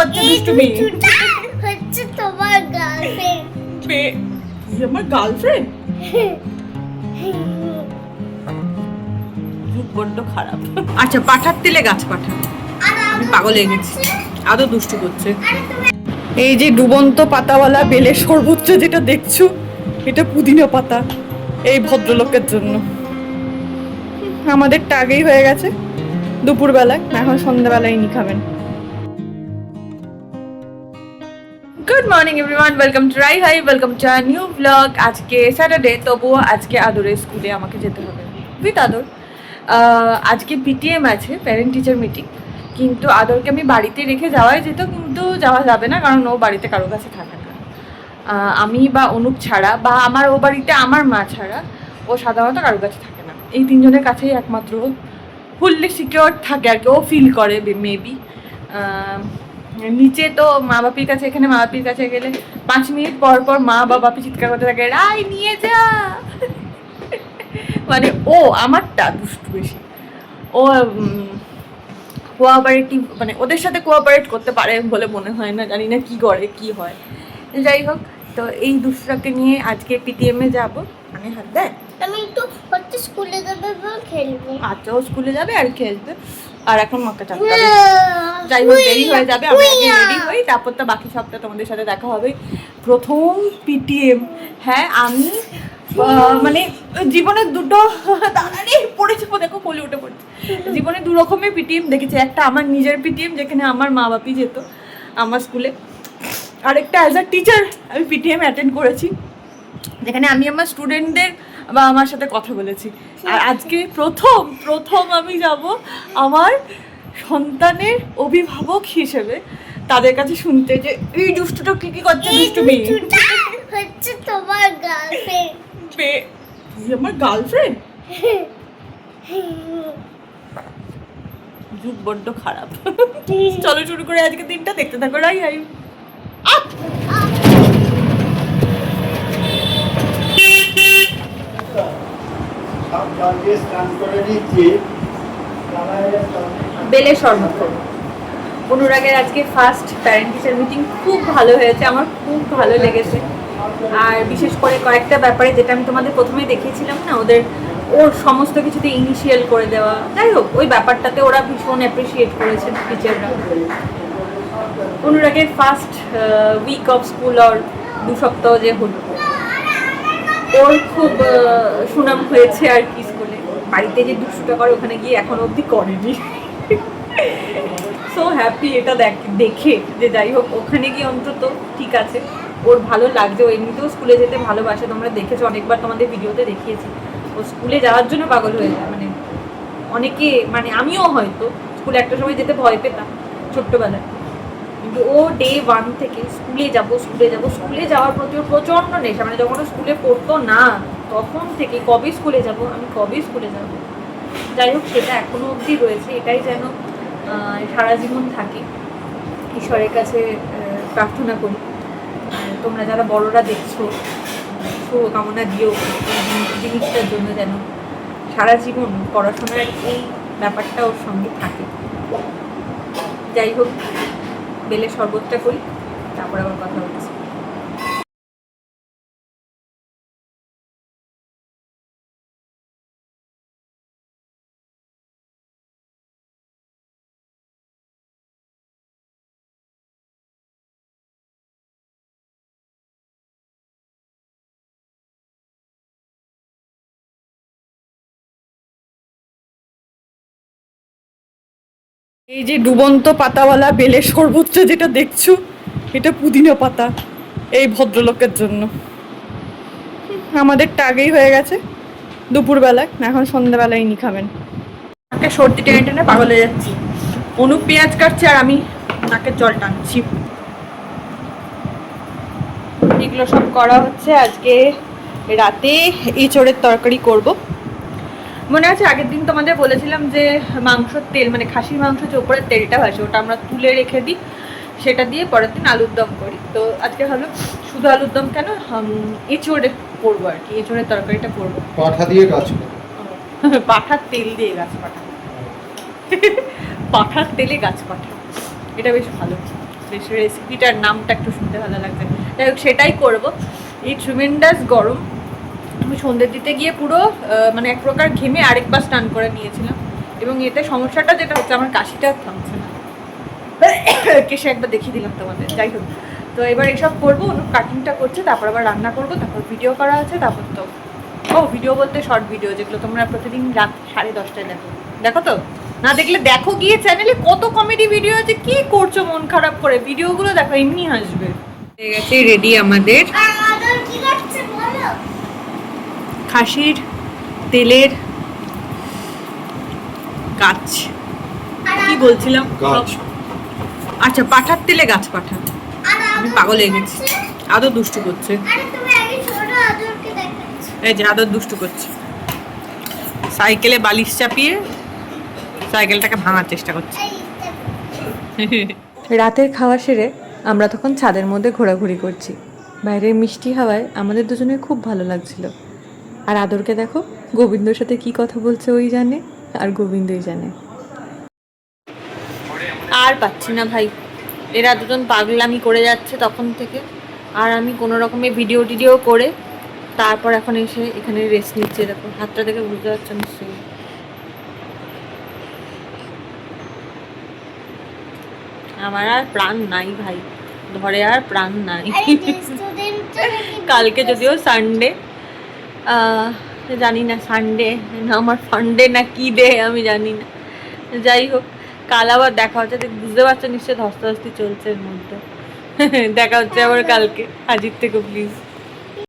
করছো দুষ্টুমি? হচ্ছে তোমার গার্লফ্রেন্ড। আমার গার্লফ্রেন্ড? বড্ড খারাপ। আচ্ছা, পাঠার তেলে গাছ পাঠা। আমি পাগল হয়ে গেছি, আদৌ দুষ্টু করছে। এই যে ডুবন্ত পাতাওয়ালা বেলের সর্বোচ্চ যেটা দেখছো, এটা পুদিনা পাতা এই ভদ্রলোকের জন্য। আমাদেরটা আগেই হয়ে গেছে দুপুরবেলায়, এখন সন্ধ্যাবেলায় নি খাবেন। Good morning everyone, welcome to রাই হাই, welcome to a new blog. আজকে স্যাটারডে, তবুও আজকে আদরের স্কুলে আমাকে যেতে হবে উইথ আদর। আজকে পিটিএম আছে, প্যারেন্ট টিচার মিটিং, কিন্তু আদরকে আমি বাড়িতে রেখে যাওয়াই যেত, কিন্তু যাওয়া যাবে না, কারণ ও বাড়িতে কারো কাছে থাকে না। আমি বা অনুপ ছাড়া, বা আমার ও বাড়িতে আমার মা ছাড়া ও সাধারণত কারো কাছে থাকে না। এই তিনজনের কাছেই একমাত্র ফুললি সিকিওর থাকে আর কি, ও ফিল করে মেবি। নিচে তো মা বাপির কাছে, এখানে মা বাপির কাছে গেলে 5 মিনিট পর পর মা বা বাপি চিৎকার করতে থাকে, রাই নিয়ে যা। মানে ও আমারটা দুষ্টু বেশি, ও কোঅপারেটিভ, মানে ওদের সাথে কোঅপারেট করতে পারে বলে মনে হয় না, জানি না কি করে কি হয়। যাই হোক, তো এই দুষ্টটাকে নিয়ে আজকে পিটিএমে যাব। আমি হাত দেয়, আমি একটু হচ্ছে স্কুলে যাবে বা খেলবো। আচ্ছা, ও স্কুলে যাবে আর খেলবে, আর এখন মাকে চাপতে হবে। যাই হোক, দেরি হয়ে যাবে, আমি আগে রেডি হই, তারপর তো বাকি সবটা তোমাদের সাথে দেখা হবে। প্রথম পিটিএম, হ্যাঁ আমি মানে জীবনের দুটো দাঁড়ানি পড়েছে, দেখো কোলে উঠে পড়ছে। জীবনে দু রকমের পিটিএম দেখেছি, একটা আমার নিজের পিটিএম যেখানে আমার মা বাপি যেত আমার স্কুলে, আরেকটা অ্যাজ আ টিচার আমি পিটিএম অ্যাটেন্ড করেছি, যেখানে আমি আমার স্টুডেন্টদের বা আমার সাথে কথা বলেছি। আর আজকে প্রথম আমি যাব আমার সন্তানের অভিভাবক হিসেবে তাদের কাছে শুনতে, যে এই দুষ্টুটা কি করছে দুষ্টুমি। হচ্ছে তোমার গার্লফ্রেন্ড। আমার গার্লফ্রেন্ড? যুগ বড্ড খারাপ। চলো শুরু করে আজকে দিনটা, দেখতে থাকো রাই হাই। বেলের শরবত করবো। অনুরাগের আজকে ফার্স্ট প্যারেন্ট টিচার মিটিং খুব ভালো হয়েছে, আমার খুব ভালো লেগেছে। আর বিশেষ করে কয়েকটা ব্যাপারে, যেটা আমি তোমাদের প্রথমেই দেখিয়েছিলাম না, ওর সমস্ত কিছুতে ইনিশিয়াল করে দেওয়া, যাই হোক ওই ব্যাপারটাতে ওরা ভীষণ অ্যাপ্রিসিয়েট করেছেন টিচাররা। অনুরাগের ফার্স্ট উইক অফ স্কুল, আর 2 সপ্তাহ যে হলো, ওর খুব সুনাম হয়েছে আর কি স্কুলে। বাড়িতে যে দুষ্টুটা করে, ওখানে গিয়ে এখনো অবধি করেনি। সো হ্যাপি এটা দেখে, যে যাই হোক ওখানে গিয়ে অন্তত ঠিক আছে, ওর ভালো লাগছে। ও এমনিতেও স্কুলে যেতে ভালোবাসে, তোমরা দেখেছো অনেকবার, তোমাদের ভিডিওতে দেখিয়েছি। ও স্কুলে যাওয়ার জন্য পাগল হয়ে যায়, মানে অনেকে, মানে আমিও হয়তো স্কুলে একটা সময় যেতে ভয় পেতাম ছোট্টবেলায়, কিন্তু ও ডে 1 থেকে স্কুলে যাওয়ার প্রতি ওর প্রচণ্ড নেশা। মানে যখন ও স্কুলে পড়তো না, তখন থেকে কবে স্কুলে যাব, যাই হোক সেটা এখনো অবধি রয়েছে। এটাই যেন সারা জীবন থাকে, ঈশ্বরের কাছে প্রার্থনা করি। তোমরা যারা বড়রা দেখছো, শুভকামনা দিও জিনিসটার জন্য, যেন সারা জীবন পড়াশোনার এই ব্যাপারটা ওর সঙ্গে থাকে। যাই হোক, বেলের শরবতটা করি, তারপর আবার কথা হচ্ছে। এই যে ডুবন্ত পাতাওয়ালা বেলের সর্বোচ্চ যেটা দেখছো, এটা পুদিনা পাতা এই ভদ্রলোকের জন্য। আমাদেরটা আগেই হয়ে গেছে দুপুরবেলায়, এখন সন্ধ্যাবেলায় নি খাবেন। নাকে সর্দি টেনে টেনে পাগল হয়ে যাচ্ছি। অনুপ পেঁয়াজ কাটছে আর আমি নাকের জল টানছি। এগুলো সব করা হচ্ছে। আজকে রাতে এঁচোড়ের তরকারি করব। মনে আছে আগের দিন তোমাদের বলেছিলাম যে মাংসর তেল, মানে খাসির মাংস যে ওপরের তেলটা হয়, ওটা আমরা তুলে রেখে দিই, সেটা দিয়ে পরের দিন আলুর দম করি। তো আজকে হলো শুধু আলুর দম কেন, এঁচোড়ে করবো আর কি, এঁচোড়ের তরকারিটা করবো। পাঠা দিয়ে গাছ পাঠার তেল দিয়ে গাছ পাঠা, পাঠার তেলে গাছ পাঠা, এটা বেশ ভালো। বেশ রেসিপিটার নামটা একটু শুনতে ভালো লাগছে। যাই হোক, সেটাই করবো। এই ট্রিমেন্ডাস গরম, আমি সন্ধ্যে দিতে গিয়ে পুরো মানে এক প্রকার ঘেমে আরেকবার স্নান করে নিয়েছিলাম। এবং এতে সমস্যাটা যেটা হচ্ছে, আমার কাশিটা থামছে না। কেসে একবার দেখিয়ে দিলাম তোমাদের। যাই হোক, তো এবার এসব করবো, অনুপ কাটিংটা করছে, তারপর আবার রান্না করবো, তারপর ভিডিও করা আছে, তারপর তো ভিডিও বলতে শর্ট ভিডিও, যেগুলো তোমরা প্রতিদিন রাত 10:30টায় দেখো। দেখো তো, না দেখলে দেখো গিয়ে চ্যানেলে কত কমেডি ভিডিও আছে। কি করছো মন খারাপ করে? ভিডিওগুলো দেখো, এমনি হাসবে। হয়ে গেছে রেডি আমাদের খাসির তেলের গাছ। কি বলছিলাম? আচ্ছা, পাঠার তেলে গাছ পাঠা। আমি পাগল হয়ে গেছি। আদর দুষ্টু করছে, এই যে আদর দুষ্টু করছে। সাইকেলে বালিশ চাপিয়ে সাইকেলটাকে ভাঙার চেষ্টা করছে। রাতের খাওয়া সেরে আমরা তখন ছাদের মধ্যে ঘোরাঘুরি করছি। বাইরের মিষ্টি হাওয়ায় আমাদের দুজনের খুব ভালো লাগছিল। আর আদরকে দেখো, গোবিন্দর সাথে কি কথা বলছে ওই জানে, আর গোবিন্দই জানে। আর পাচ্ছি না ভাই, এরা দুজন পাগলামি করে যাচ্ছে তখন থেকে। আর আমি কোনো রকমে ভিডিও টিডিও করে তারপর এখন এসে এখানে রেস্ট নিচ্ছে। দেখো, হাতটা দেখে বুঝতে পারছো নিশ্চয়ই। আমার আর প্রাণ নাই ভাই, ধরে আর প্রাণ নাই। কালকে যদিও সানডে, জানি না সানডে না আমার ফান্ডে না কি ডে আমি জানি না। যাই হোক, কাল আবার দেখা হচ্ছে। বুঝতে পারছো নিশ্চয়ই, ধস্তাধস্তি চলছে এর মধ্যে। দেখা হচ্ছে আবার কালকে। হাজির থেকে প্লিজ।